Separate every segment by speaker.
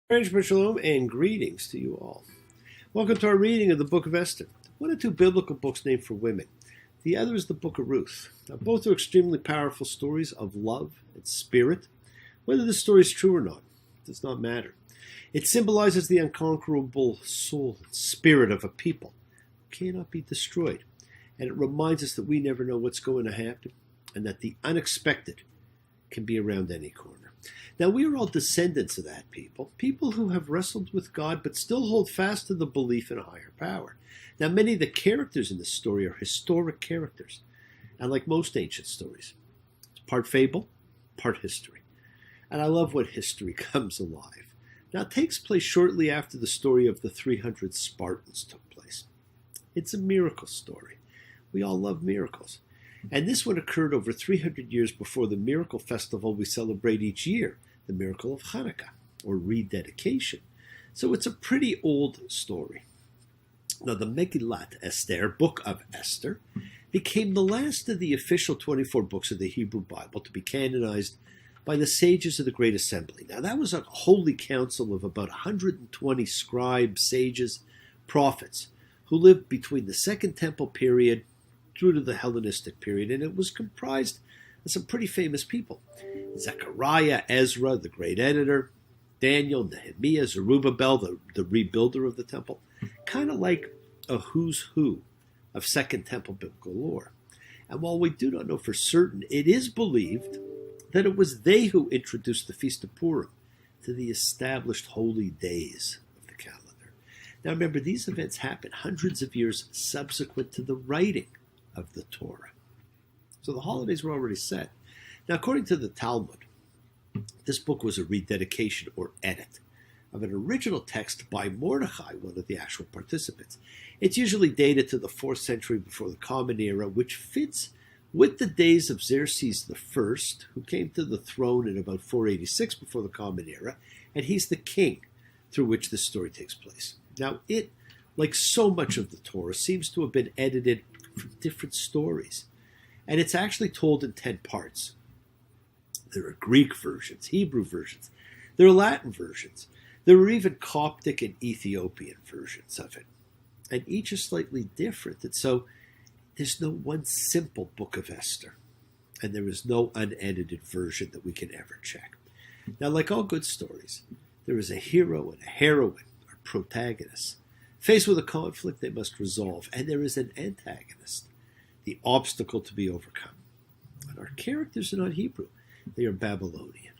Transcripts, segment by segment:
Speaker 1: Praise Shalom and greetings to you all. Welcome to our reading of the book of Esther, one of two biblical books named for women. The other is the book of Ruth. Now, both are extremely powerful stories of love and spirit. Whether the story is true or not does not matter. It symbolizes the unconquerable soul and spirit of a people who cannot be destroyed. And it reminds us that we never know what's going to happen and that the unexpected can be around any corner. Now, we are all descendants of that people who have wrestled with God but still hold fast to the belief in a higher power. Now, many of the characters in this story are historic characters, and like most ancient stories, it's part fable, part history. And I love when history comes alive. Now, it takes place shortly after the story of the 300 Spartans took place. It's a miracle story. We all love miracles. And this one occurred over 300 years before the miracle festival we celebrate each year, the miracle of Hanukkah, or rededication. So it's a pretty old story. Now, the megillah Esther, book of Esther, became the last of the official 24 books of the Hebrew Bible to be canonized by the sages of the Great Assembly. Now, that was a holy council of about 120 scribes, sages, prophets, who lived between the Second Temple period through to the Hellenistic period, and it was comprised of some pretty famous people. Zechariah, Ezra, the great editor, Daniel, Nehemiah, Zerubbabel, the rebuilder of the temple, kind of like a who's who of Second Temple biblical lore. And while we do not know for certain, it is believed that it was they who introduced the Feast of Purim to the established holy days of the calendar. Now remember, these events happened hundreds of years subsequent to the writing of the Torah. So the holidays were already set. Now, according to the Talmud, this book was a rededication or edit of an original text by Mordechai, one of the actual participants. It's usually dated to the 4th century before the Common Era, which fits with the days of Xerxes I, who came to the throne in about 486 before the Common Era, and he's the king through which this story takes place. Now, it, like so much of the Torah, seems to have been edited from different stories. And it's actually told in 10 parts. There are Greek versions, Hebrew versions, there are Latin versions, there are even Coptic and Ethiopian versions of it. And each is slightly different. And so there's no one simple book of Esther. And there is no unedited version that we can ever check. Now, like all good stories, there is a hero and a heroine, or protagonists. Faced with a conflict they must resolve, and there is an antagonist, the obstacle to be overcome. And our characters are not Hebrew, they are Babylonian,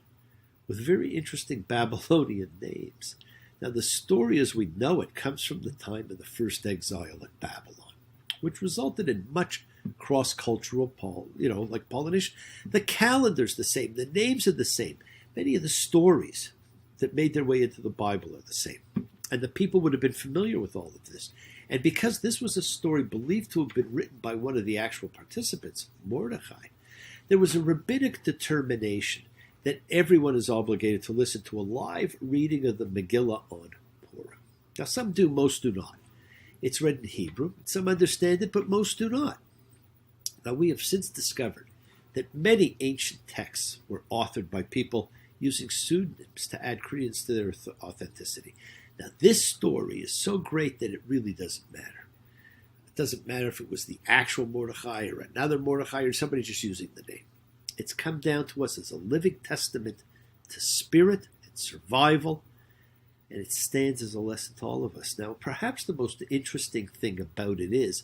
Speaker 1: with very interesting Babylonian names. Now, the story as we know it comes from the time of the first exile at Babylon, which resulted in much cross-cultural, like pollination. The calendar's the same, the names are the same. Many of the stories that made their way into the Bible are the same. And the people would have been familiar with all of this. And because this was a story believed to have been written by one of the actual participants, Mordechai, there was a rabbinic determination that everyone is obligated to listen to a live reading of the megillah on Purim. Now, some do, most do not. It's read in Hebrew. Some understand it, but most do not. Now, we have since discovered that many ancient texts were authored by people using pseudonyms to add credence to their authenticity. Now, this story is so great that it really doesn't matter. It doesn't matter if it was the actual Mordechai or another Mordechai or somebody just using the name. It's come down to us as a living testament to spirit and survival, and it stands as a lesson to all of us. Now, perhaps the most interesting thing about it is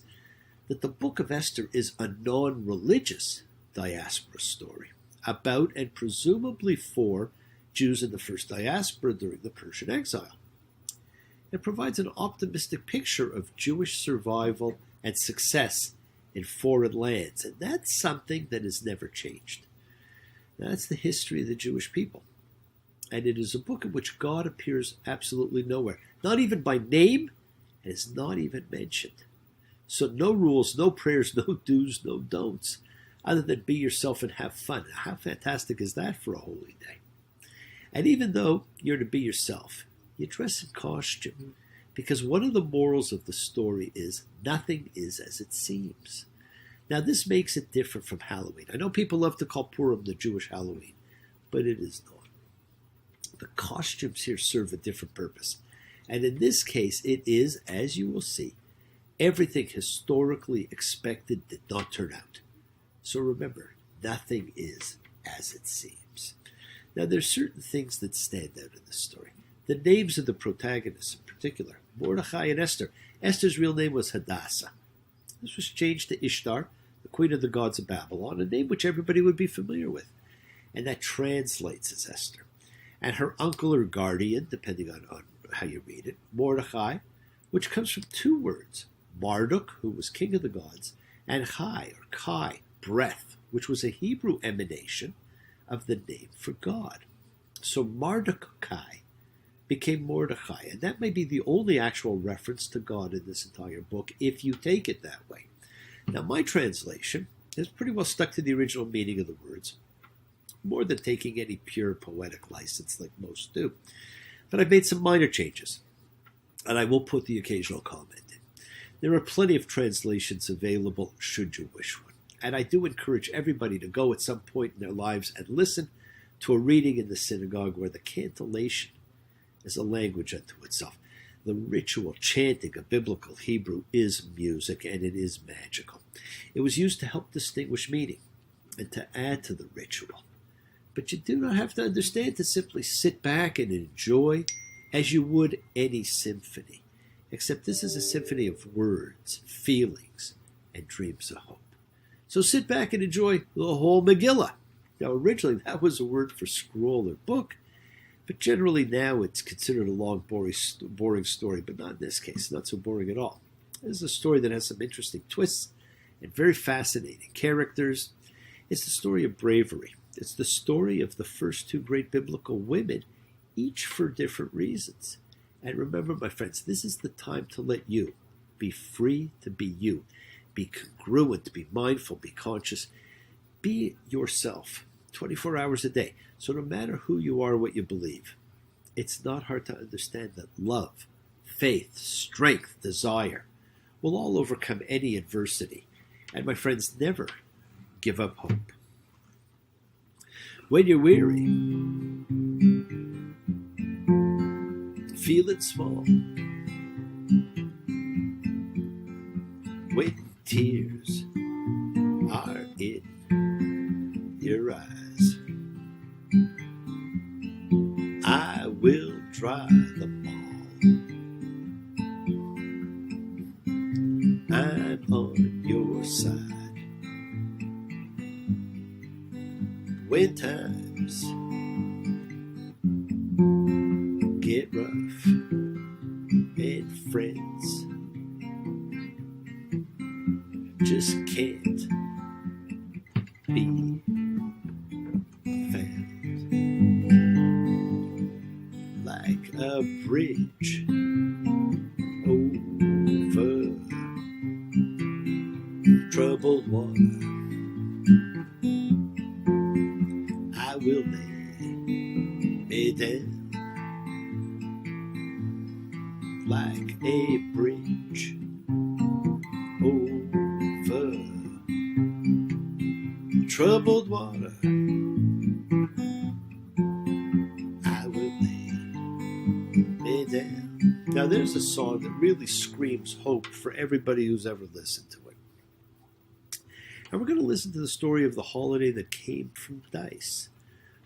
Speaker 1: that the book of Esther is a non-religious diaspora story about and presumably for Jews in the first diaspora during the Persian exile. It provides an optimistic picture of Jewish survival and success in foreign lands, and that's something that has never changed. That's the history of the Jewish people. And it is a book in which God appears absolutely nowhere, not even by name, and is not even mentioned. So no rules, no prayers, no do's, no don'ts, other than be yourself and have fun. How fantastic is that for a holy day? And even though you're to be yourself, you dress in costume, because one of the morals of the story is nothing is as it seems. Now, this makes it different from Halloween. I know people love to call Purim the Jewish Halloween, but it is not. The costumes here serve a different purpose. And in this case, it is, as you will see, everything historically expected did not turn out. So remember, nothing is as it seems. Now, there's certain things that stand out in this story. The names of the protagonists in particular, Mordechai and Esther. Esther's real name was Hadassah. This was changed to Ishtar, the queen of the gods of Babylon, a name which everybody would be familiar with. And that translates as Esther. And her uncle or guardian, depending on how you read it, Mordechai, which comes from two words, Marduk, who was king of the gods, and Chai, or Kai, breath, which was a Hebrew emanation of the name for God. So Marduk Kai became Mordechai, and that may be the only actual reference to God in this entire book, if you take it that way. Now, my translation is pretty well stuck to the original meaning of the words, more than taking any pure poetic license like most do. But I've made some minor changes, and I will put the occasional comment in. There are plenty of translations available should you wish one, and I do encourage everybody to go at some point in their lives and listen to a reading in the synagogue where the cantillation is a language unto itself. The ritual chanting of biblical Hebrew is music, and it is magical. It was used to help distinguish meaning and to add to the ritual. But you do not have to understand to simply sit back and enjoy as you would any symphony, except this is a symphony of words, feelings, and dreams of hope. So sit back and enjoy the whole megillah. Now, originally that was a word for scroll or book, but generally now it's considered a long, boring story, but not in this case, not so boring at all. This is a story that has some interesting twists and very fascinating characters. It's the story of bravery. It's the story of the first two great biblical women, each for different reasons. And remember, my friends, this is the time to let you be free to be you. Be congruent, be mindful, be conscious. Be yourself 24 hours a day. So no matter who you are, what you believe, it's not hard to understand that love, faith, strength, desire will all overcome any adversity. And my friends, never give up hope. When you're weary, feeling small, when tears are in your eyes, I will dry them all. I'm on your side. When times get rough and friends just can't be found, like a bridge over troubled water, I will lay me down like a bridge over troubled water. I will lay me down. Now there's a song that really screams hope for everybody who's ever listened to it. And we're going to listen to the story of the holiday that came from dice.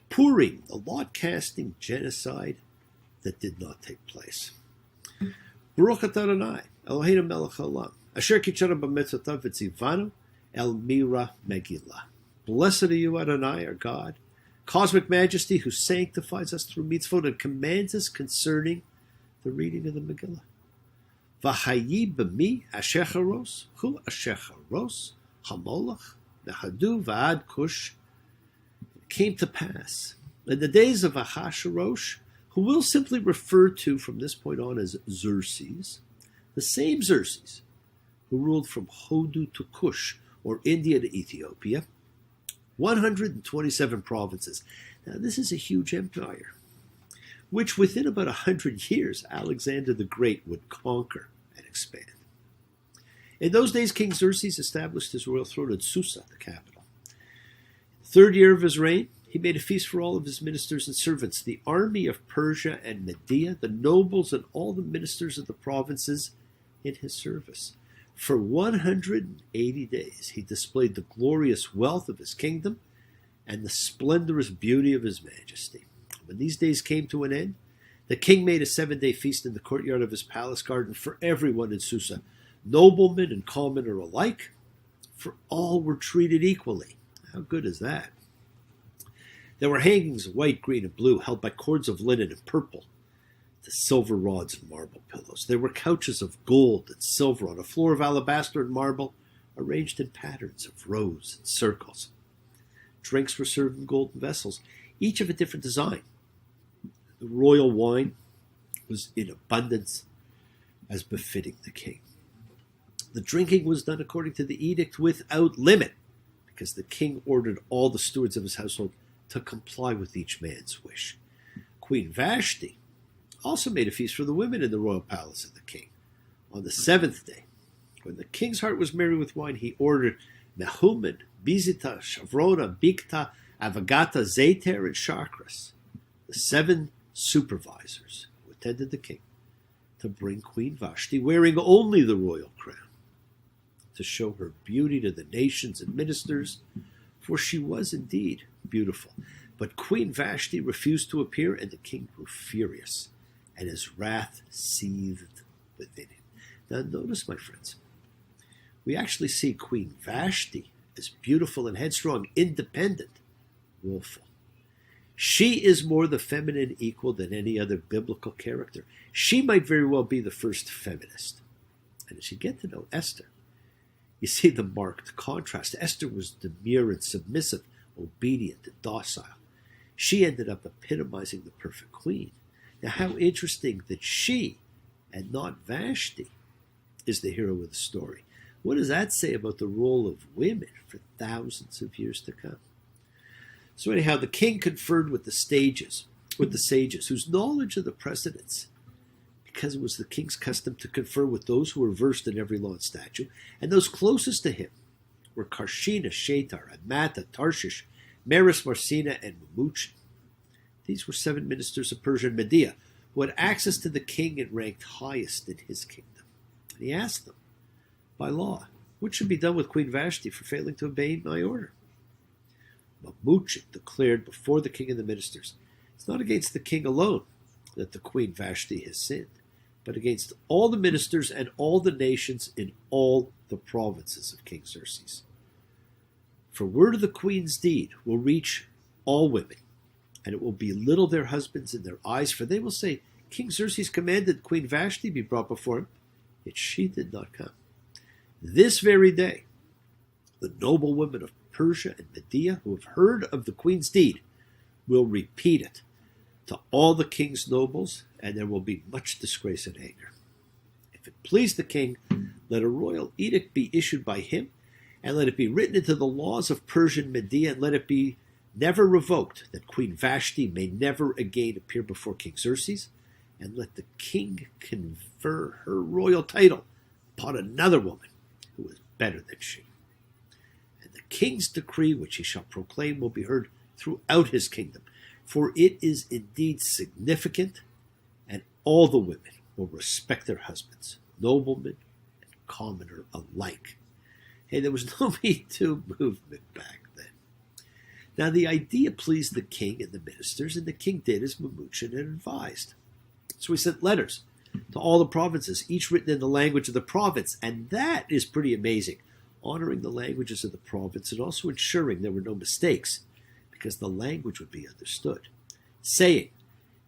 Speaker 1: Purim, the lot-casting genocide that did not take place. Baruch atah Adonai, Eloheinu melech haolam, asher kitshanu b'mitzvotav v'tzivanu el mira megillah. Blessed are you, Adonai, our God, cosmic majesty, who sanctifies us through mitzvot and commands us concerning the reading of the Megillah. V'hayi b'mi asher charos, hu asher charos, hamolach, v'hadu v'ad kush. It came to pass in the days of Ahasuerus, who we'll simply refer to from this point on as Xerxes, the same Xerxes who ruled from Hodu to Kush, or India to Ethiopia, 127 provinces. Now, this is a huge empire, which within about 100 years, Alexander the Great would conquer and expand. In those days, King Xerxes established his royal throne in Susa, the capital. The third year of his reign, He made a feast for all of his ministers and servants, the army of Persia and Media, the nobles and all the ministers of the provinces in his service. For 180 days he displayed the glorious wealth of his kingdom and the splendorous beauty of his majesty. When these days came to an end, the king made a 7-day feast in the courtyard of his palace garden for everyone in Susa, noblemen and commoner alike, for all were treated equally. How good is that? There were hangings of white, green, and blue, held by cords of linen and purple to silver rods and marble pillows. There were couches of gold and silver on a floor of alabaster and marble, arranged in patterns of rows and circles. Drinks were served in golden vessels, each of a different design. The royal wine was in abundance, as befitting the king. The drinking was done according to the edict without limit, because the king ordered all the stewards of his household to comply with each man's wish. Queen Vashti also made a feast for the women in the royal palace of the king. On the 7th day, when the king's heart was merry with wine, he ordered Mehuman, Bizita, Shavrona, Bigta, Avagata, Zeter, and Chakras, the 7 supervisors who attended the king, to bring Queen Vashti, wearing only the royal crown, to show her beauty to the nations and ministers, for she was indeed beautiful. But Queen Vashti refused to appear, and the king grew furious, and his wrath seethed within him. Now notice, my friends, we actually see Queen Vashti as beautiful and headstrong, independent, willful. She is more the feminine equal than any other biblical character. She might very well be the first feminist. And as you get to know Esther, you see the marked contrast. Esther was demure and submissive, obedient and docile. She ended up epitomizing the perfect queen. Now, how interesting that she, and not Vashti, is the hero of the story. What does that say about the role of women for thousands of years to come? So anyhow, the king conferred with the sages, whose knowledge of the precedents, because it was the king's custom to confer with those who were versed in every law and statute, and those closest to him were Karshina, Shetar, Amata, Tarshish, Meres, Marsina, and Mamuchin. These were 7 ministers of Persia and Media, who had access to the king and ranked highest in his kingdom. And he asked them, by law, what should be done with Queen Vashti for failing to obey my order? Mamuchin declared before the king and the ministers, it's not against the king alone that the Queen Vashti has sinned, but against all the ministers and all the nations in all the provinces of King Xerxes. For word of the queen's deed will reach all women, and it will belittle their husbands in their eyes, for they will say, King Xerxes commanded Queen Vashti be brought before him, yet she did not come. This very day, the noble women of Persia and Media, who have heard of the queen's deed, will repeat it to all the king's nobles, and there will be much disgrace and anger. If it please the king, let a royal edict be issued by him, and let it be written into the laws of Persia and Media, and let it be never revoked, that Queen Vashti may never again appear before King Xerxes, and let the king confer her royal title upon another woman who is better than she. And the king's decree, which he shall proclaim, will be heard throughout his kingdom, for it is indeed significant, and all the women will respect their husbands, noblemen and commoner alike. Hey, there was no Me Too movement back then. Now, the idea pleased the king and the ministers, and the king did as Mamuchin had advised. So he sent letters to all the provinces, each written in the language of the province, and that is pretty amazing, honoring the languages of the province and also ensuring there were no mistakes, because the language would be understood, saying,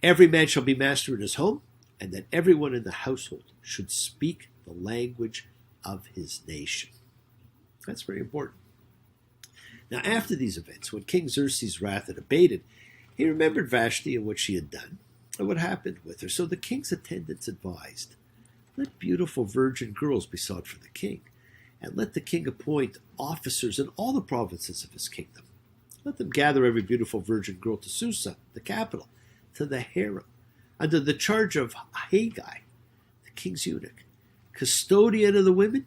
Speaker 1: every man shall be master in his home, and that everyone in the household should speak the language of his nation. That's very important. Now, after these events, when King Xerxes' wrath had abated, he remembered Vashti and what she had done, and what happened with her. So the king's attendants advised, let beautiful virgin girls be sought for the king, and let the king appoint officers in all the provinces of his kingdom. Let them gather every beautiful virgin girl to Susa, the capital, to the harem, under the charge of Haggai, the king's eunuch, custodian of the women.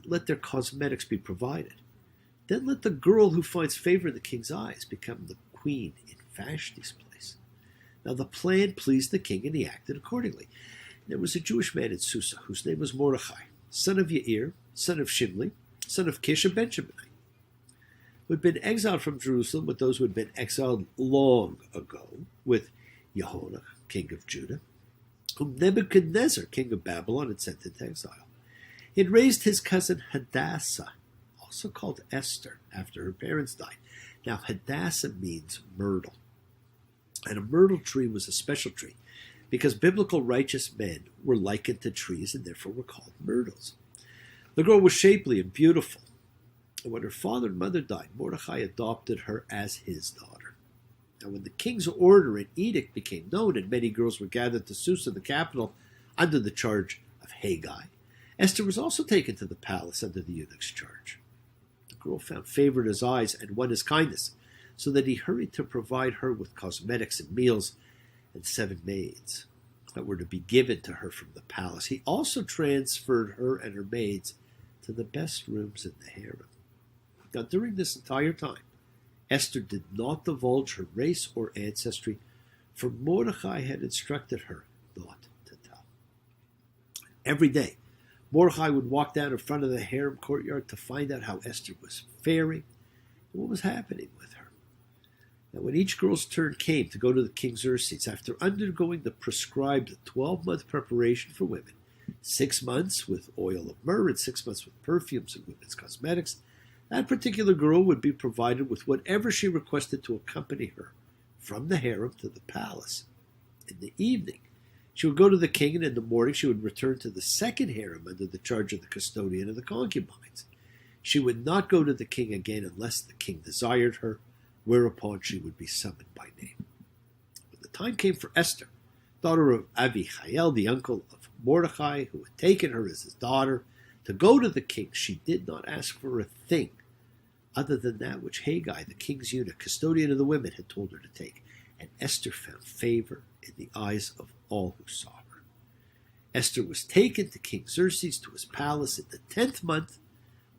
Speaker 1: Let their cosmetics be provided. Then let the girl who finds favor in the king's eyes become the queen in Vashti's place. Now the plan pleased the king, and he acted accordingly. There was a Jewish man in Susa whose name was Mordechai, son of Yair, son of Shimli, son of Kish, a Benjaminite, who had been exiled from Jerusalem with those who had been exiled long ago, with Jehoiakim, king of Judah, whom Nebuchadnezzar, king of Babylon, had sent into exile. He had raised his cousin Hadassah, also called Esther, after her parents died. Now, Hadassah means myrtle. And a myrtle tree was a special tree because biblical righteous men were likened to trees and therefore were called myrtles. The girl was shapely and beautiful. And when her father and mother died, Mordechai adopted her as his daughter. Now, when the king's order and edict became known and many girls were gathered to Susa, the capital, under the charge of Haggai, Esther was also taken to the palace under the eunuch's charge. The girl found favor in his eyes and won his kindness, so that he hurried to provide her with cosmetics and meals and 7 maids that were to be given to her from the palace. He also transferred her and her maids to the best rooms in the harem. Now, during this entire time, Esther did not divulge her race or ancestry, for Mordechai had instructed her not to tell. Every day, Mordechai would walk down in front of the harem courtyard to find out how Esther was faring and what was happening with her. Now, when each girl's turn came to go to the King Xerxes, after undergoing the prescribed 12-month preparation for women, 6 months with oil of myrrh and 6 months with perfumes and women's cosmetics, that particular girl would be provided with whatever she requested to accompany her from the harem to the palace. In the evening, she would go to the king, and in the morning she would return to the second harem under the charge of the custodian and the concubines. She would not go to the king again unless the king desired her, whereupon she would be summoned by name. When the time came for Esther, daughter of Abihail, the uncle of Mordechai, who had taken her as his daughter, to go to the king, she did not ask for a thing other than that which Haggai, the king's eunuch, custodian of the women, had told her to take. And Esther found favor in the eyes of all who saw her. Esther was taken to King Xerxes to his palace in the 10th month,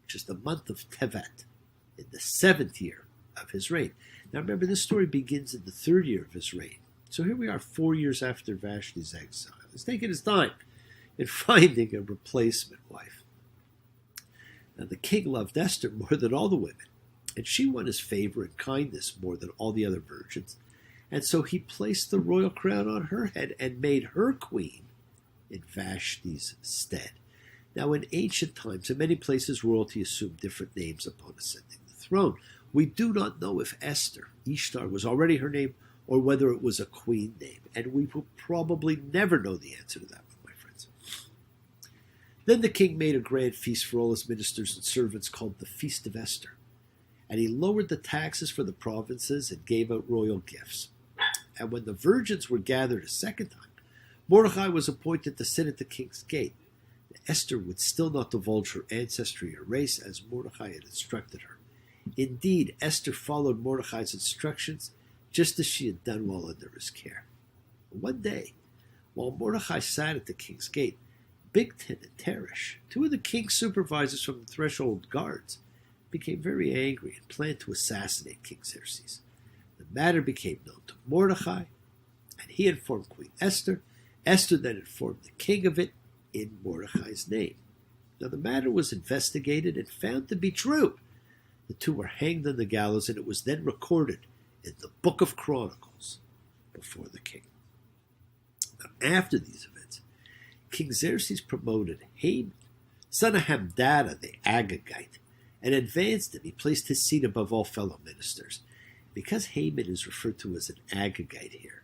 Speaker 1: which is the month of Tevet, in the 7th year of his reign. Now remember, this story begins in the 3rd year of his reign. So here we are 4 years after Vashti's exile. He's taking his time in finding a replacement wife. Now the king loved Esther more than all the women, and she won his favor and kindness more than all the other virgins. And so he placed the royal crown on her head and made her queen in Vashti's stead. Now in ancient times, in many places, royalty assumed different names upon ascending the throne. We do not know if Esther, Ishtar, was already her name or whether it was a queen name, and we will probably never know the answer to that one, my friends. Then the king made a grand feast for all his ministers and servants called the Feast of Esther, and he lowered the taxes for the provinces and gave out royal gifts. And when the virgins were gathered a second time, Mordechai was appointed to sit at the king's gate. Esther would still not divulge her ancestry or race as Mordechai had instructed her. Indeed, Esther followed Mordechai's instructions just as she had done while under his care. One day, while Mordechai sat at the king's gate, Bigtan and Teresh, 2 of the king's supervisors from the threshold guards, became very angry and planned to assassinate King Xerxes. The matter became known to Mordechai, and he informed Queen Esther. Esther then informed the king of it in Mordechai's name. Now the matter was investigated and found to be true. The 2 were hanged on the gallows, and it was then recorded in the Book of Chronicles before the king. Now, after these events, King Xerxes promoted Haman, son of Hamdata the Agagite, and advanced him. He placed his seat above all fellow ministers. Because Haman is referred to as an Agagite here,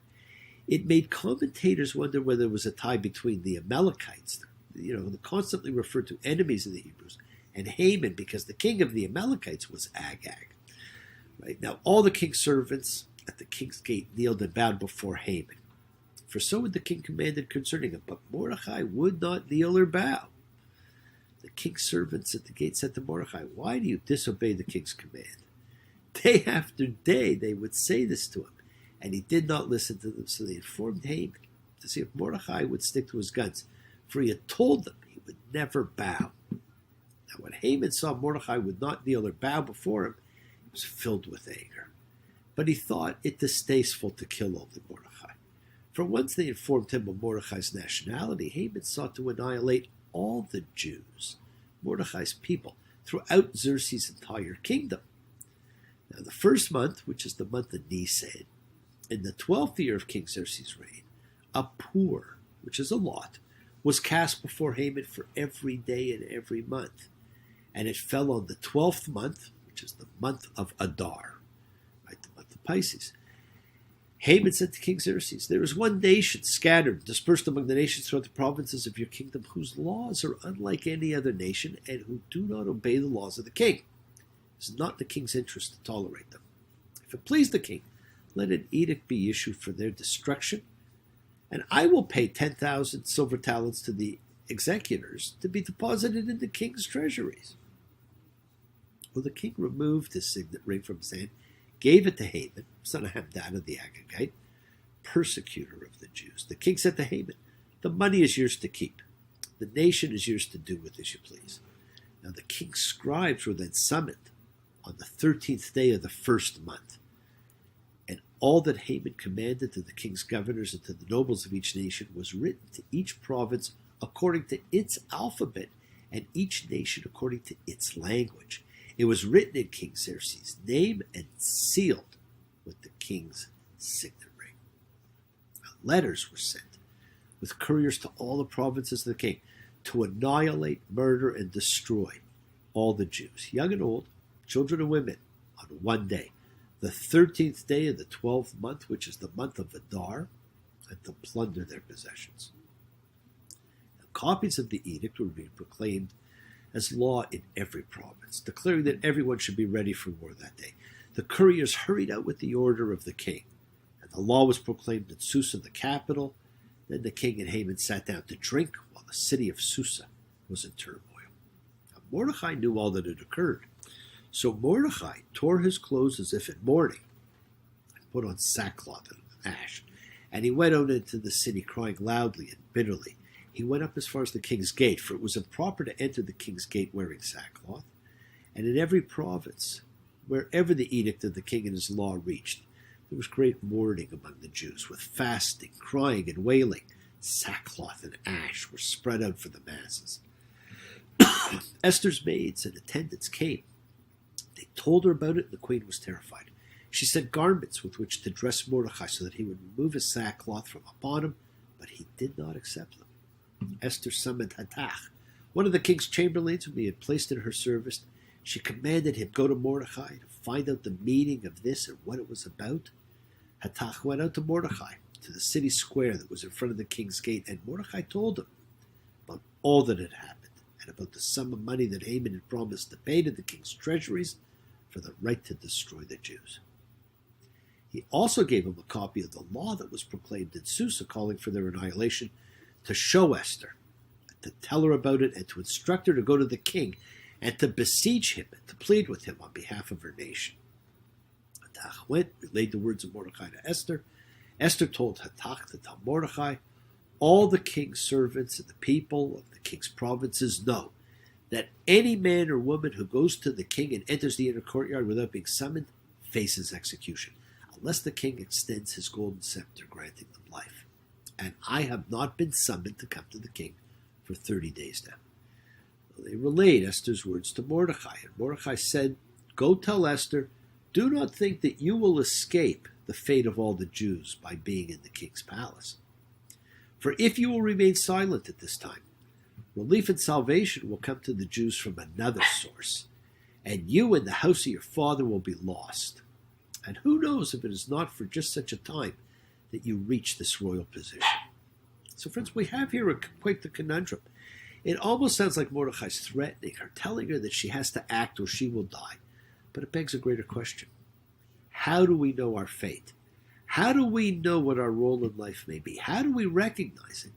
Speaker 1: it made commentators wonder whether there was a tie between the Amalekites, the constantly referred to enemies of the Hebrews, and Haman, because the king of the Amalekites was Agag. Right? Now, all the king's servants at the king's gate kneeled and bowed before Haman, for so had the king commanded concerning him. But Mordechai would not kneel or bow. The king's servants at the gate said to Mordechai, "Why do you disobey the king's command?" Day after day they would say this to him, and he did not listen to them. So they informed Haman to see if Mordechai would stick to his guns, for he had told them he would never bow. Now when Haman saw Mordechai would not kneel or bow before him, he was filled with anger. But he thought it distasteful to kill only Mordecai. For once they informed him of Mordecai's nationality, Haman sought to annihilate all the Jews, Mordecai's people, throughout Xerxes' entire kingdom. Now the first month, which is the month of Nisan, in the 12th year of King Xerxes' reign, a pur, which is a lot, was cast before Haman for every day and every month. And it fell on the 12th month, which is the month of Adar, right, the month of Pisces. Haman said to King Xerxes, "There is one nation scattered, dispersed among the nations throughout the provinces of your kingdom, whose laws are unlike any other nation, and who do not obey the laws of the king. It is not the king's interest to tolerate them. If it please the king, let an edict be issued for their destruction, and I will pay 10,000 silver talents to the executors to be deposited in the king's treasuries." Well, the king removed his signet ring from his hand, gave it to Haman, son of Hamdan the Agagite, persecutor of the Jews. The king said to Haman, "The money is yours to keep. The nation is yours to do with as you please." Now the king's scribes were then summoned on the 13th day of the first month. And all that Haman commanded to the king's governors and to the nobles of each nation was written to each province according to its alphabet, and each nation according to its language. It was written in King Xerxes' name and sealed with the king's signet ring. Letters were sent with couriers to all the provinces of the king to annihilate, murder, and destroy all the Jews, young and old, children and women, on one day, the 13th day of the 12th month, which is the month of Adar, and to plunder their possessions. Now, copies of the edict were being proclaimed as law in every province, declaring that everyone should be ready for war that day. The couriers hurried out with the order of the king, and the law was proclaimed in Susa, the capital. Then the king and Haman sat down to drink while the city of Susa was in turmoil. Now, Mordecai knew all that had occurred. So Mordecai tore his clothes as if in mourning, and put on sackcloth and ash, and he went out into the city crying loudly and bitterly. He went up as far as the king's gate, for it was improper to enter the king's gate wearing sackcloth. And in every province, wherever the edict of the king and his law reached, there was great mourning among the Jews, with fasting, crying, and wailing. Sackcloth and ash were spread out for the masses. Esther's maids and attendants came. They told her about it, and the queen was terrified. She sent garments with which to dress Mordecai so that he would remove his sackcloth from upon him, but he did not accept them. Esther summoned Hathach, one of the king's chamberlains whom he had placed in her service. She commanded him go to Mordecai to find out the meaning of this and what it was about. Hathach went out to Mordecai, to the city square that was in front of the king's gate, and Mordecai told him about all that had happened, and about the sum of money that Haman had promised to pay to the king's treasuries for the right to destroy the Jews. He also gave him a copy of the law that was proclaimed in Susa, calling for their annihilation, to show Esther, to tell her about it, and to instruct her to go to the king and to beseech him and to plead with him on behalf of her nation. Hathach went, relayed the words of Mordecai to Esther. Esther told Hathach to tell Mordecai, "All the king's servants and the people of the king's provinces know that any man or woman who goes to the king and enters the inner courtyard without being summoned faces execution, unless the king extends his golden scepter, granting them life. And I have not been summoned to come to the king for 30 days now." Well, they relayed Esther's words to Mordecai, and Mordecai said, "Go tell Esther, do not think that you will escape the fate of all the Jews by being in the king's palace. For if you will remain silent at this time, relief and salvation will come to the Jews from another source, and you and the house of your father will be lost. And who knows if it is not for just such a time that you reach this royal position." So friends, we have here quite the conundrum. It almost sounds like Mordecai's threatening her, telling her that she has to act or she will die. But it begs a greater question. How do we know our fate? How do we know what our role in life may be? How do we recognize it?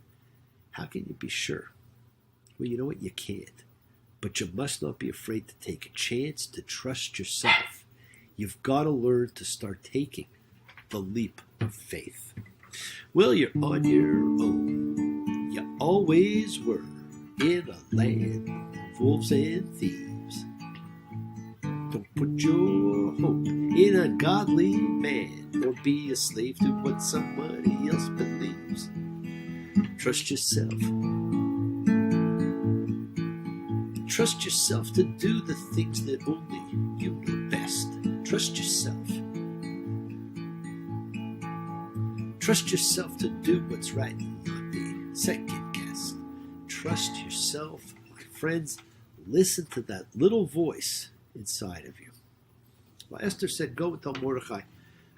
Speaker 1: How can you be sure? Well, you know what? You can't. But you must not be afraid to take a chance, to trust yourself. You've got to learn to start taking the leap of faith. Well, you're on your own. You always were, in a land of wolves and thieves. Don't put your hope in a godly man, or be a slave to what somebody else believes. Trust yourself. Trust yourself to do the things that only you know best. Trust yourself. Trust yourself to do what's right and not be second guessed. Trust yourself, my friends. Listen to that little voice inside of you. Well, Esther said, go and tell Mordecai,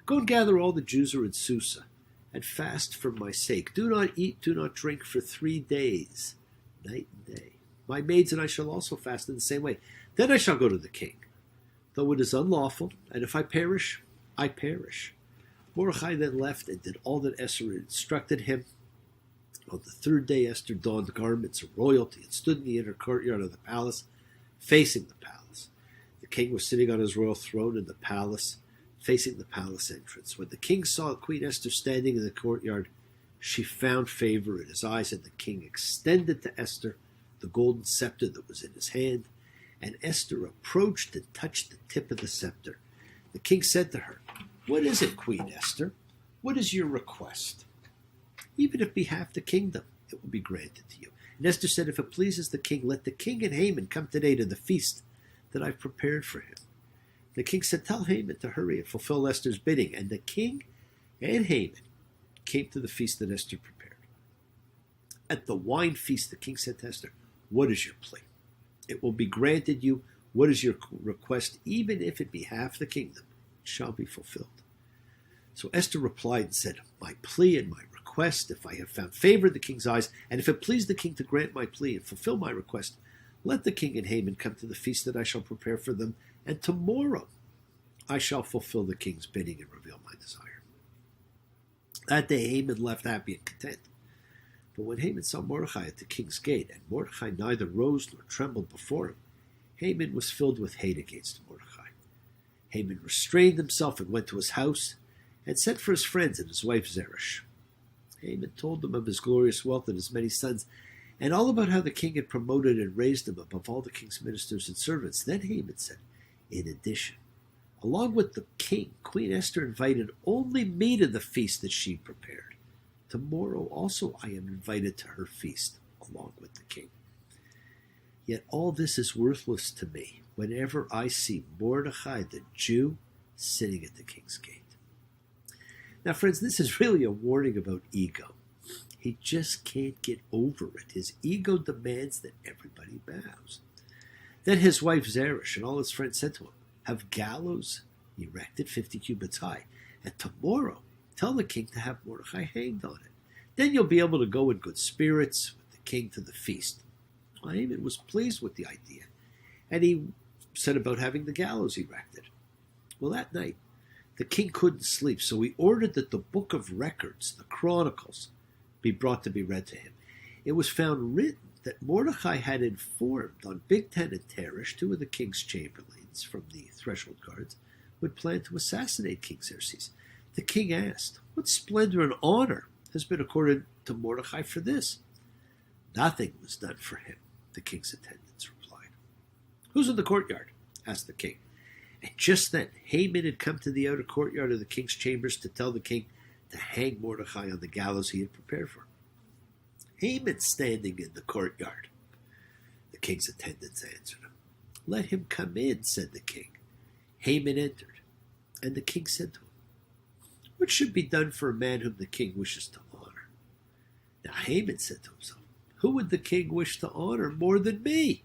Speaker 1: go and gather all the Jews who are in Susa, and fast for my sake. Do not eat, do not drink for 3 days, night and day. My maids and I shall also fast in the same way. Then I shall go to the king, though it is unlawful, and if I perish, I perish. Mordecai then left and did all that Esther instructed him. On the 3rd day, Esther donned garments of royalty and stood in the inner courtyard of the palace, facing the palace. The king was sitting on his royal throne in the palace, facing the palace entrance. When the king saw Queen Esther standing in the courtyard, she found favor in his eyes, and the king extended to Esther the golden scepter that was in his hand, and Esther approached and touched the tip of the scepter. The king said to her, what is it, Queen Esther? What is your request? Even if it be half the kingdom, it will be granted to you. And Esther said, if it pleases the king, let the king and Haman come today to the feast that I've prepared for him. The king said, tell Haman to hurry and fulfill Esther's bidding. And the king and Haman came to the feast that Esther prepared. At the wine feast, the king said to Esther, what is your plea? It will be granted you. What is your request? Even if it be half the kingdom, it shall be fulfilled. So Esther replied and said, my plea and my request, if I have found favor in the king's eyes, and if it please the king to grant my plea and fulfill my request, let the king and Haman come to the feast that I shall prepare for them, and tomorrow I shall fulfill the king's bidding and reveal my desire. That day Haman left happy and content. But when Haman saw Mordecai at the king's gate, and Mordecai neither rose nor trembled before him, Haman was filled with hate against Mordecai. Haman restrained himself and went to his house, and sent for his friends and his wife Zeresh. Haman told them of his glorious wealth and his many sons, and all about how the king had promoted and raised him above all the king's ministers and servants. Then Haman said, in addition, along with the king, Queen Esther invited only me to the feast that she prepared. Tomorrow also I am invited to her feast, along with the king. Yet all this is worthless to me whenever I see Mordecai the Jew sitting at the king's gate. Now, friends, this is really a warning about ego. He just can't get over it. His ego demands that everybody bows. Then his wife Zeresh and all his friends said to him, have gallows erected 50 cubits high, and tomorrow tell the king to have Mordecai hanged on it. Then you'll be able to go in good spirits with the king to the feast. Well, Haman was pleased with the idea, and he set about having the gallows erected. Well, that night, the king couldn't sleep, so he ordered that the book of records, the Chronicles, be brought to be read to him. It was found written that Mordecai had informed on Bigtan and Teresh, 2 of the king's chamberlains from the threshold guards, who had planned to assassinate King Xerxes. The king asked, what splendor and honor has been accorded to Mordecai for this? Nothing was done for him, the king's attendants replied. Who's in the courtyard? Asked the king. And just then Haman had come to the outer courtyard of the king's chambers to tell the king to hang Mordecai on the gallows he had prepared for him. Haman standing in the courtyard. The king's attendants answered him. Let him come in, said the king. Haman entered, and the king said to him, what should be done for a man whom the king wishes to honor? Now Haman said to himself, who would the king wish to honor more than me?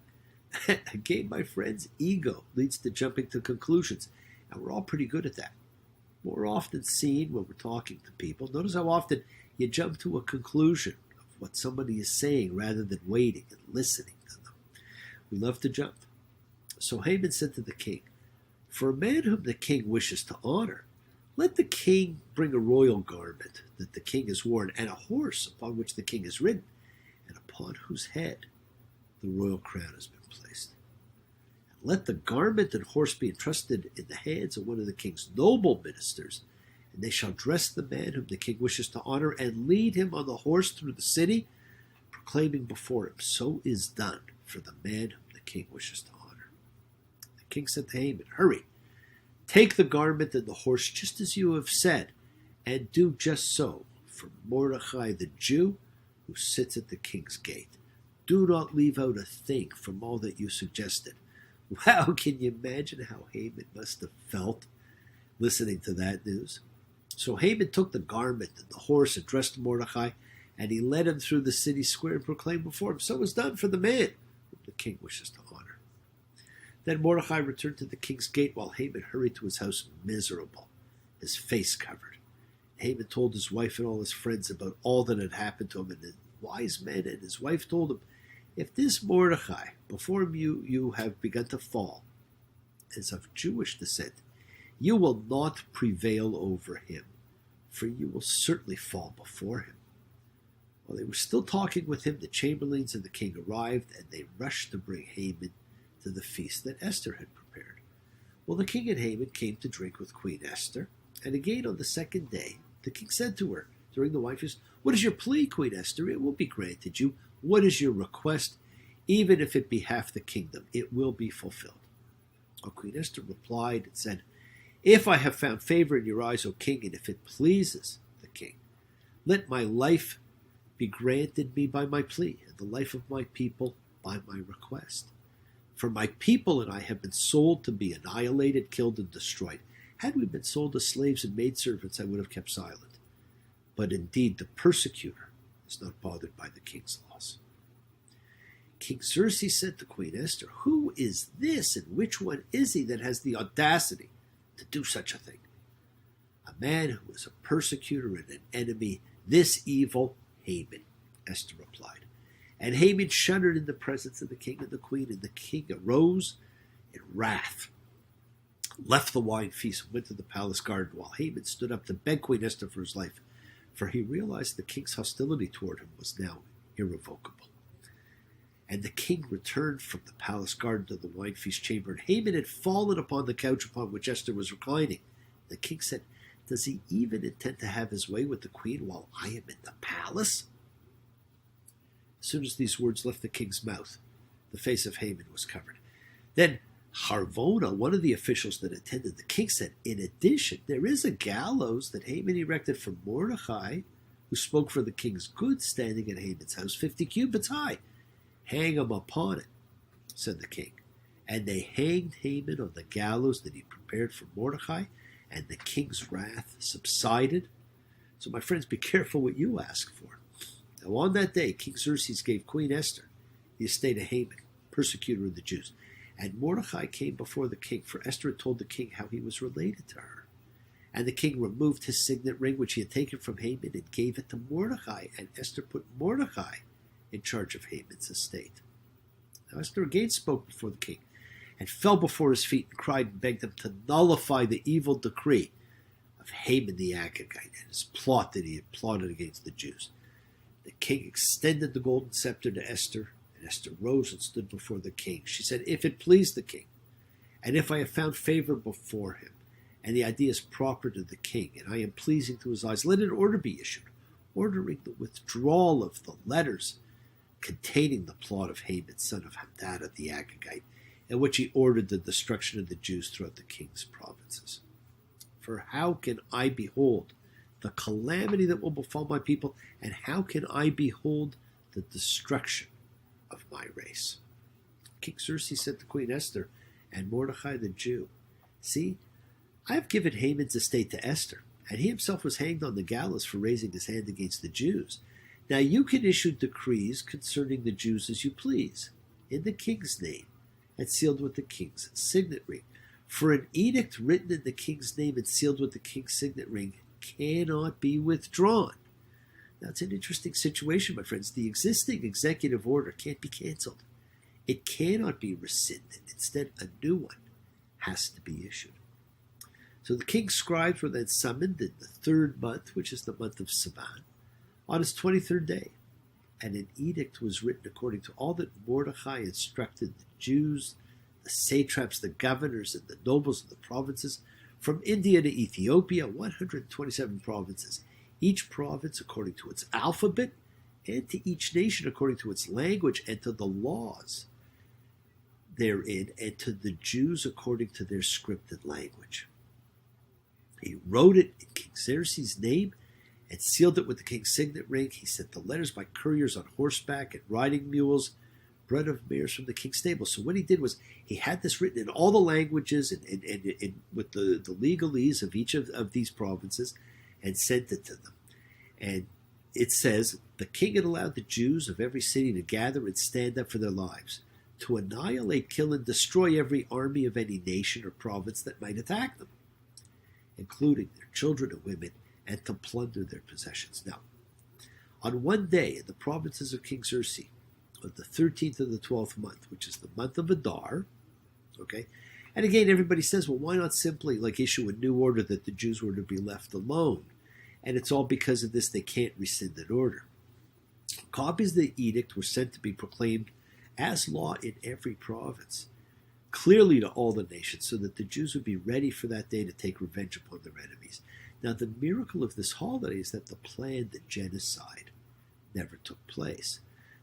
Speaker 1: Again, my friends, ego leads to jumping to conclusions, and we're all pretty good at that. More often seen when we're talking to people. Notice how often you jump to a conclusion of what somebody is saying rather than waiting and listening to them. We love to jump. So Haman said to the king, for a man whom the king wishes to honor, let the king bring a royal garment that the king has worn, and a horse upon which the king is ridden, and upon whose head the royal crown has been placed. And let the garment and horse be entrusted in the hands of one of the king's noble ministers, and they shall dress the man whom the king wishes to honor, and lead him on the horse through the city, proclaiming before him, so is done for the man whom the king wishes to honor. The king said to Haman, hurry, Take the garment and the horse just as you have said, and do just so for Mordecai the Jew who sits at the king's gate. Do not leave out a thing from all that you suggested." Wow, can you imagine how Haman must have felt listening to that news? So Haman took the garment and the horse, addressed Mordecai, and he led him through the city square and proclaimed before him, "So it was done for the man whom the king wishes to honor." Then Mordecai returned to the king's gate while Haman hurried to his house miserable, his face covered. Haman told his wife and all his friends about all that had happened to him, and the wise men and his wife told him, "If this Mordecai, before whom you have begun to fall, is of Jewish descent, you will not prevail over him, for you will certainly fall before him." While they were still talking with him, the chamberlains and the king arrived, and they rushed to bring Haman to the feast that Esther had prepared. Well, the king and Haman came to drink with Queen Esther, and again on the second day, the king said to her during the wine feast, "What is your plea, Queen Esther? It will be granted you. What is your request? Even if it be half the kingdom, it will be fulfilled." Well, Queen Esther replied and said, "If I have found favor in your eyes, O king, and if it pleases the king, let my life be granted me by my plea, and the life of my people by my request. For my people and I have been sold to be annihilated, killed, and destroyed. Had we been sold as slaves and maidservants, I would have kept silent. But indeed, the persecutor is not bothered by the king's loss." King Xerxes said to Queen Esther, "Who is this, and which one is he that has the audacity to do such a thing?" "A man who is a persecutor and an enemy, this evil Haman," Esther replied. And Haman shuddered in the presence of the king and the queen, and the king arose in wrath, left the wine feast, and went to the palace garden, while Haman stood up to beg Queen Esther for his life, for he realized the king's hostility toward him was now irrevocable. And the king returned from the palace garden to the wine feast chamber, and Haman had fallen upon the couch upon which Esther was reclining. The king said, "Does he even intend to have his way with the queen while I am in the palace?" As soon as these words left the king's mouth, the face of Haman was covered. Then Harvona, one of the officials that attended the king, said, "In addition, there is a gallows that Haman erected for Mordecai, who spoke for the king's good, standing at Haman's house, 50 cubits high. Hang him upon it," said the king. And they hanged Haman on the gallows that he prepared for Mordecai, and the king's wrath subsided. So, my friends, be careful what you ask for. Now, on that day, King Xerxes gave Queen Esther the estate of Haman, persecutor of the Jews. And Mordecai came before the king, for Esther had told the king how he was related to her. And the king removed his signet ring, which he had taken from Haman, and gave it to Mordecai. And Esther put Mordecai in charge of Haman's estate. Now Esther again spoke before the king, and fell before his feet, and cried and begged him to nullify the evil decree of Haman the Agagite and his plot that he had plotted against the Jews. The king extended the golden scepter to Esther, and Esther rose and stood before the king. She said, "If it please the king, and if I have found favor before him, and the idea is proper to the king, and I am pleasing to his eyes, let an order be issued, ordering the withdrawal of the letters containing the plot of Haman, son of Hammedatha the Agagite, in which he ordered the destruction of the Jews throughout the king's provinces. For how can I behold the calamity that will befall my people, and how can I behold the destruction of my race?" King Xerxes said to Queen Esther and Mordecai the Jew, "See, I have given Haman's estate to Esther, and he himself was hanged on the gallows for raising his hand against the Jews. Now you can issue decrees concerning the Jews as you please, in the king's name, and sealed with the king's signet ring. For an edict written in the king's name and sealed with the king's signet ring cannot be withdrawn." Now it's an interesting situation, my friends. The existing executive order can't be canceled. It cannot be rescinded. Instead, a new one has to be issued. So the king's scribes were then summoned in the 3rd month, which is the month of Sivan, on his 23rd day. And an edict was written according to all that Mordecai instructed the Jews, the satraps, the governors, and the nobles of the provinces, from India to Ethiopia, 127 provinces, each province according to its alphabet, and to each nation according to its language, and to the laws therein, and to the Jews according to their scripted language. He wrote it in King Xerxes' name and sealed it with the king's signet ring. He sent the letters by couriers on horseback and riding mules, bred of mares from the king's stable. So what he did was he had this written in all the languages and with the legalese of each of these provinces and sent it to them. And it says, the king had allowed the Jews of every city to gather and stand up for their lives, to annihilate, kill, and destroy every army of any nation or province that might attack them, including their children and women, and to plunder their possessions. Now, on one day in the provinces of King Xerxes, on the 13th of the 12th month, which is the month of Adar, okay, and again, everybody says, well, why not simply issue a new order that the Jews were to be left alone? And it's all because of this they can't rescind an order. Copies of the edict were sent to be proclaimed as law in every province, clearly to all the nations, so that the Jews would be ready for that day to take revenge upon their enemies. Now, the miracle of this holiday is that the planned genocide never took place.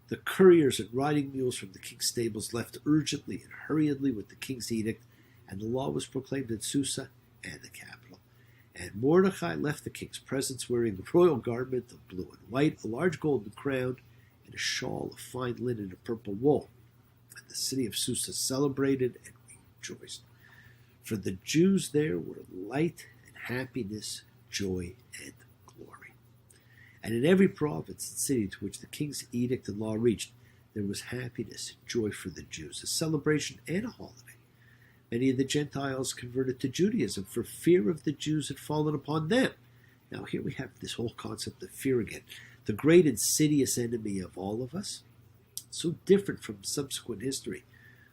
Speaker 1: The couriers and riding mules from the king's stables left urgently and hurriedly with the king's edict, and the law was proclaimed in Susa and the capital. And Mordecai left the king's presence wearing a royal garment of blue and white, a large golden crown, and a shawl of fine linen and purple wool. And the city of Susa celebrated and rejoiced. For the Jews there were light and happiness, joy, and glory. And in every province and city to which the king's edict and law reached, there was happiness and joy for the Jews, a celebration and a holiday. Many of the Gentiles converted to Judaism, for fear of the Jews had fallen upon them. Now here we have this whole concept of fear again, the great insidious enemy of all of us, so different from subsequent history,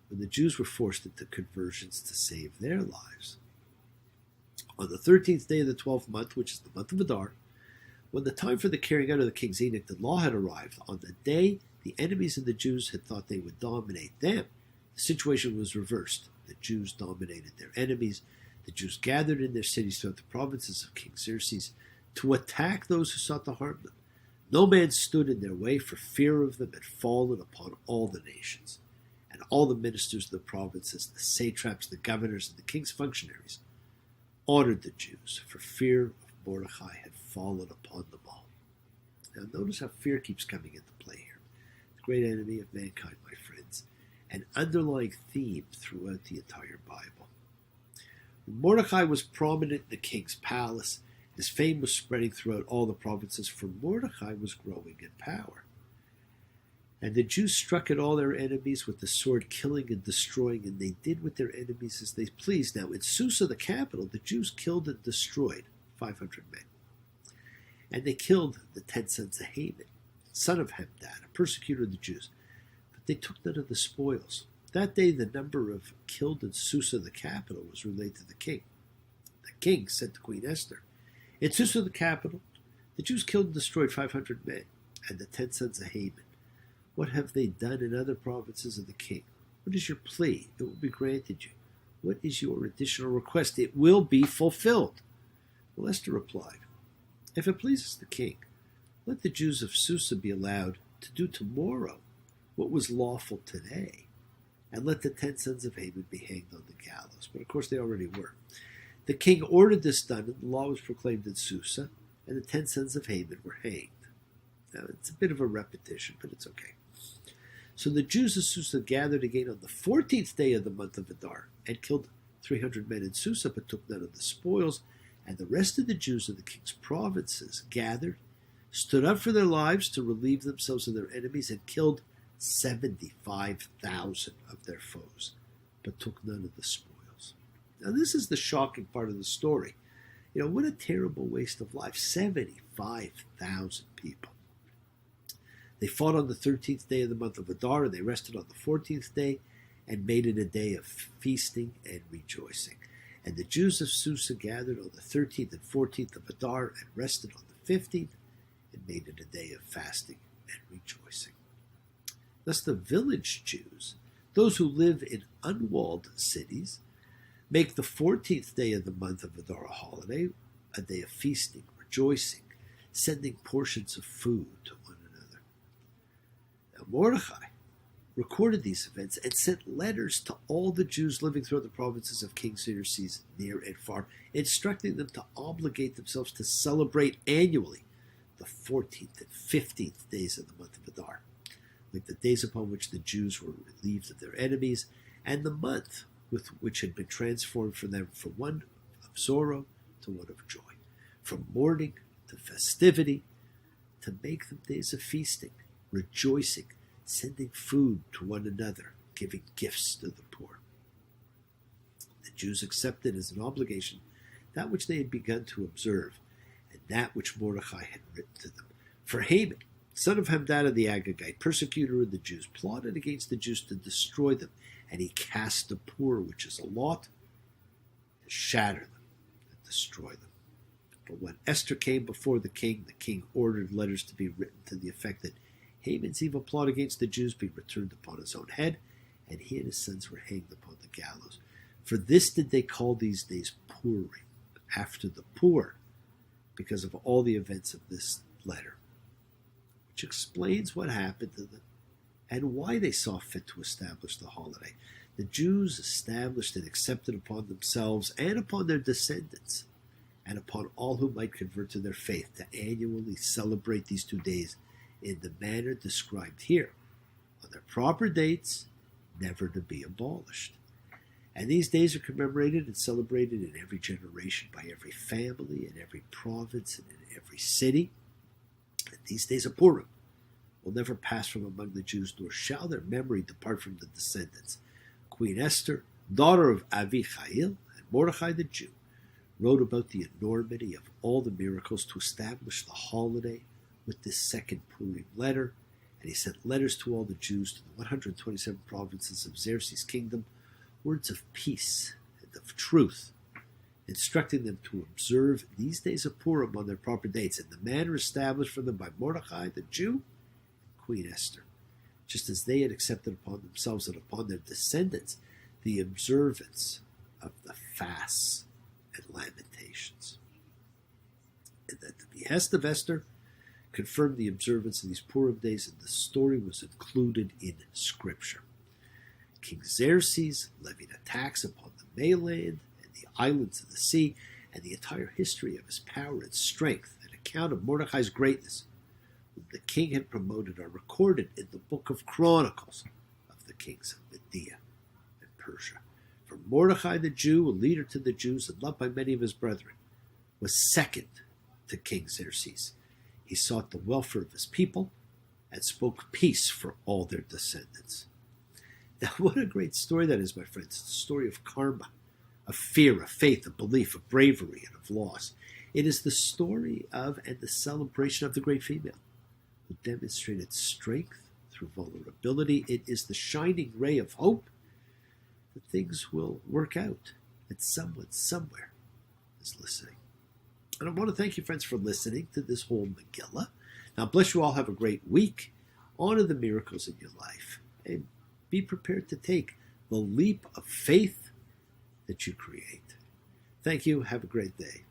Speaker 1: when the Jews were forced into conversions to save their lives. On the 13th day of the 12th month, which is the month of Adar, when the time for the carrying out of the king's edict and law had arrived, on the day the enemies of the Jews had thought they would dominate them, the situation was reversed. The Jews dominated their enemies. The Jews gathered in their cities throughout the provinces of King Xerxes to attack those who sought to harm them. No man stood in their way, for fear of them had fallen upon all the nations. And all the ministers of the provinces, the satraps, the governors, and the king's functionaries honored the Jews, for fear of Mordecai had fallen upon them all. Now notice how fear keeps coming into play here. The great enemy of mankind, my friends. An underlying theme throughout the entire Bible. When Mordecai was prominent in the king's palace, his fame was spreading throughout all the provinces, for Mordecai was growing in power. And the Jews struck at all their enemies with the sword, killing and destroying, and they did with their enemies as they pleased. Now, in Susa, the capital, the Jews killed and destroyed 500 men. And they killed the 10 sons of Haman, son of Hamdan, a persecutor of the Jews. They took none of the spoils. That day the number of killed in Susa, the capital, was relayed to the king. The king said to Queen Esther, in Susa, the capital, the Jews killed and destroyed 500 men, and the 10 sons of Haman. What have they done in other provinces of the king? What is your plea? It will be granted you. What is your additional request? It will be fulfilled. Well, Esther replied, if it pleases the king, let the Jews of Susa be allowed to do tomorrow what was lawful today, and let the 10 sons of Haman be hanged on the gallows. But of course they already were. The king ordered this done, and the law was proclaimed in Susa, and the 10 sons of Haman were hanged. Now it's a bit of a repetition, but it's okay. So the Jews of Susa gathered again on the 14th day of the month of Adar, and killed 300 men in Susa, but took none of the spoils. And the rest of the Jews of the king's provinces gathered, stood up for their lives to relieve themselves of their enemies, and killed 75,000 of their foes, but took none of the spoils. Now this is the shocking part of the story. What a terrible waste of life. 75,000 people. They fought on the 13th day of the month of Adar, and they rested on the 14th day, and made it a day of feasting and rejoicing. And the Jews of Susa gathered on the 13th and 14th of Adar, and rested on the 15th, and made it a day of fasting and rejoicing. Thus the village Jews, those who live in unwalled cities, make the 14th day of the month of Adar a holiday, a day of feasting, rejoicing, sending portions of food to one another. Now Mordecai recorded these events and sent letters to all the Jews living throughout the provinces of King Xerxes, near and far, instructing them to obligate themselves to celebrate annually the 14th and 15th days of the month of Adar, like the days upon which the Jews were relieved of their enemies, and the month with which had been transformed for them from one of sorrow to one of joy, from mourning to festivity, to make them days of feasting, rejoicing, sending food to one another, giving gifts to the poor. The Jews accepted as an obligation that which they had begun to observe, and that which Mordecai had written to them. For Haman, son of Hamdan the Agagite, persecutor of the Jews, plotted against the Jews to destroy them, and he cast the poor, which is a lot, to shatter them, to destroy them. But when Esther came before the king ordered letters to be written to the effect that Haman's evil plot against the Jews be returned upon his own head, and he and his sons were hanged upon the gallows. For this did they call these days Purim, after the poor, because of all the events of this letter, which explains what happened to them and why they saw fit to establish the holiday. The Jews established and accepted upon themselves and upon their descendants and upon all who might convert to their faith to annually celebrate these 2 days in the manner described here, on their proper dates, never to be abolished. And these days are commemorated and celebrated in every generation by every family, in every province, and in every city. And these days of Purim will never pass from among the Jews, nor shall their memory depart from the descendants. Queen Esther, daughter of Avichail, and Mordecai the Jew, wrote about the enormity of all the miracles to establish the holiday with this second Purim letter, and he sent letters to all the Jews to the 127 provinces of Xerxes' kingdom, words of peace and of truth, instructing them to observe these days of Purim on their proper dates in the manner established for them by Mordecai the Jew and Queen Esther, just as they had accepted upon themselves and upon their descendants the observance of the fasts and lamentations. And at the behest of Esther, confirmed the observance of these Purim days, and the story was included in Scripture. King Xerxes levied a tax upon the mainland and the islands of the sea, and the entire history of his power and strength, an account of Mordecai's greatness, whom the king had promoted, are recorded in the book of Chronicles of the kings of Media and Persia. For Mordecai the Jew, a leader to the Jews and loved by many of his brethren, was second to King Xerxes. He sought the welfare of his people and spoke peace for all their descendants. Now, what a great story that is, my friends. It's a story of karma, of fear, of faith, of belief, of bravery, and of loss. It is the story of and the celebration of the great female who demonstrated strength through vulnerability. It is the shining ray of hope that things will work out, that someone somewhere is listening. And I want to thank you, friends, for listening to this whole megillah. Now, bless you all. Have a great week. Honor the miracles in your life. And be prepared to take the leap of faith that you create. Thank you. Have a great day.